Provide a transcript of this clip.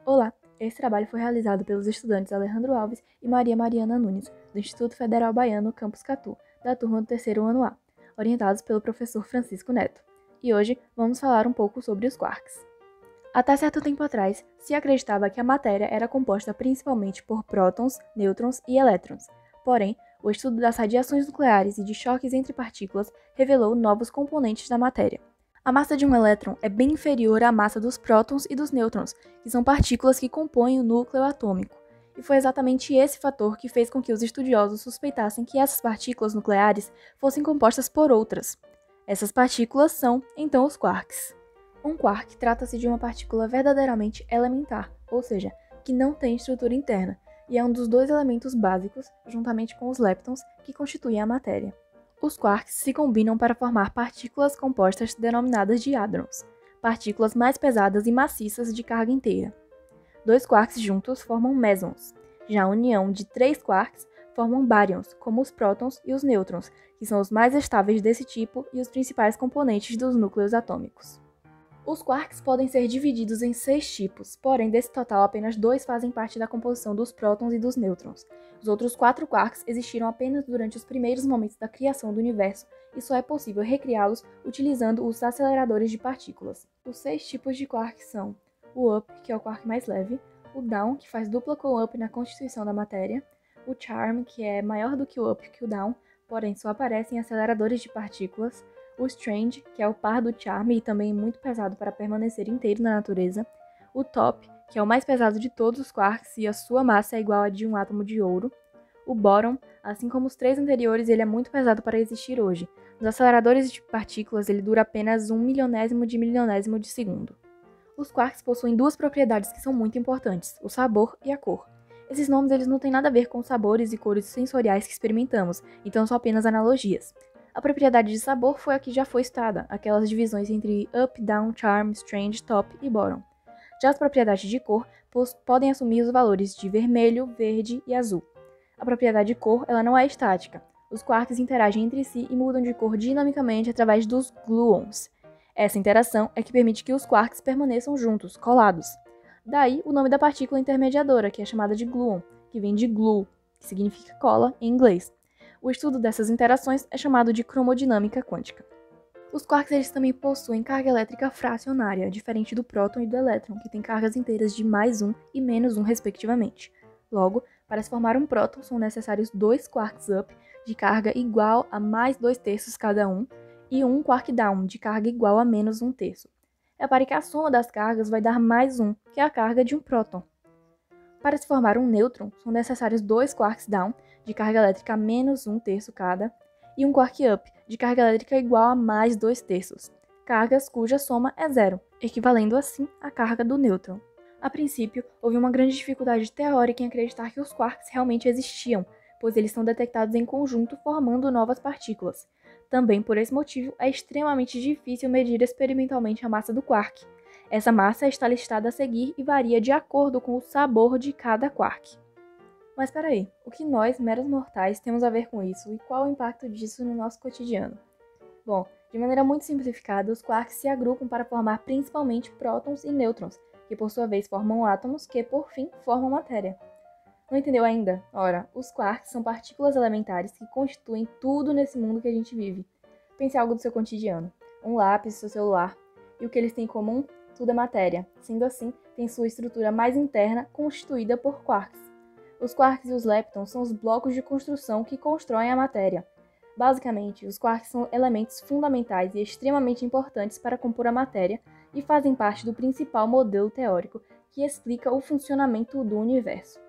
Olá! Esse trabalho foi realizado pelos estudantes Alejandro Alves e Maria Mariana Nunes, do Instituto Federal Baiano Campus Catu, da turma do terceiro ano A, orientados pelo professor Francisco Neto. E hoje vamos falar um pouco sobre os quarks. Até certo tempo atrás, se acreditava que a matéria era composta principalmente por prótons, nêutrons e elétrons. Porém, o estudo das radiações nucleares e de choques entre partículas revelou novos componentes da matéria. A massa de um elétron é bem inferior à massa dos prótons e dos nêutrons, que são partículas que compõem o núcleo atômico. E foi exatamente esse fator que fez com que os estudiosos suspeitassem que essas partículas nucleares fossem compostas por outras. Essas partículas são, então, os quarks. Um quark trata-se de uma partícula verdadeiramente elementar, ou seja, que não tem estrutura interna, e é um dos dois elementos básicos, juntamente com os leptons, que constituem a matéria. Os quarks se combinam para formar partículas compostas denominadas de hadrons, partículas mais pesadas e maciças de carga inteira. Dois quarks juntos formam mesons. Já a união de três quarks formam baryons, como os prótons e os nêutrons, que são os mais estáveis desse tipo e os principais componentes dos núcleos atômicos. Os quarks podem ser divididos em 6 tipos, porém desse total apenas 2 fazem parte da composição dos prótons e dos nêutrons. Os outros 4 quarks existiram apenas durante os primeiros momentos da criação do universo e só é possível recriá-los utilizando os aceleradores de partículas. Os 6 tipos de quarks são o up, que é o quark mais leve, o down, que faz dupla com o up na constituição da matéria, o charm, que é maior do que o up que o down, porém só aparece em aceleradores de partículas, o strange, que é o par do charm e também muito pesado para permanecer inteiro na natureza, o top, que é o mais pesado de todos os quarks e a sua massa é igual a de um átomo de ouro, o bottom, assim como os 3 anteriores, ele é muito pesado para existir hoje. Nos aceleradores de partículas, ele dura apenas 1 milionésimo de segundo. Os quarks possuem 2 propriedades que são muito importantes, o sabor e a cor. Esses nomes eles não têm nada a ver com os sabores e cores sensoriais que experimentamos, então são apenas analogias. A propriedade de sabor foi a que já foi citada, aquelas divisões entre up, down, charm, strange, top e bottom. Já as propriedades de cor podem assumir os valores de vermelho, verde e azul. A propriedade de cor ela não é estática. Os quarks interagem entre si e mudam de cor dinamicamente através dos gluons. Essa interação é que permite que os quarks permaneçam juntos, colados. Daí o nome da partícula intermediadora, que é chamada de gluon, que vem de glue, que significa cola em inglês. O estudo dessas interações é chamado de cromodinâmica quântica. Os quarks eles também possuem carga elétrica fracionária, diferente do próton e do elétron, que têm cargas inteiras de +1 e -1, respectivamente. Logo, para se formar um próton, são necessários 2 quarks up, de carga igual a +2/3 cada um, e um quark down, de carga igual a -1/3. É para que a soma das cargas vai dar +1, que é a carga de um próton. Para se formar um nêutron, são necessários 2 quarks down, de carga elétrica -1/3 cada, e um quark up, de carga elétrica igual a +2/3, cargas cuja soma é zero, equivalendo assim à carga do nêutron. A princípio, houve uma grande dificuldade teórica em acreditar que os quarks realmente existiam, pois eles são detectados em conjunto formando novas partículas. Também por esse motivo, é extremamente difícil medir experimentalmente a massa do quark. Essa massa está listada a seguir e varia de acordo com o sabor de cada quark. Mas peraí, o que nós, meros mortais, temos a ver com isso e qual o impacto disso no nosso cotidiano? Bom, de maneira muito simplificada, os quarks se agrupam para formar principalmente prótons e nêutrons, que por sua vez formam átomos que, por fim, formam matéria. Não entendeu ainda? Ora, os quarks são partículas elementares que constituem tudo nesse mundo que a gente vive. Pense em algo do seu cotidiano, um lápis, seu celular, e o que eles têm em comum? Tudo é matéria. Sendo assim, tem sua estrutura mais interna constituída por quarks. Os quarks e os leptons são os blocos de construção que constroem a matéria. Basicamente, os quarks são elementos fundamentais e extremamente importantes para compor a matéria e fazem parte do principal modelo teórico que explica o funcionamento do universo.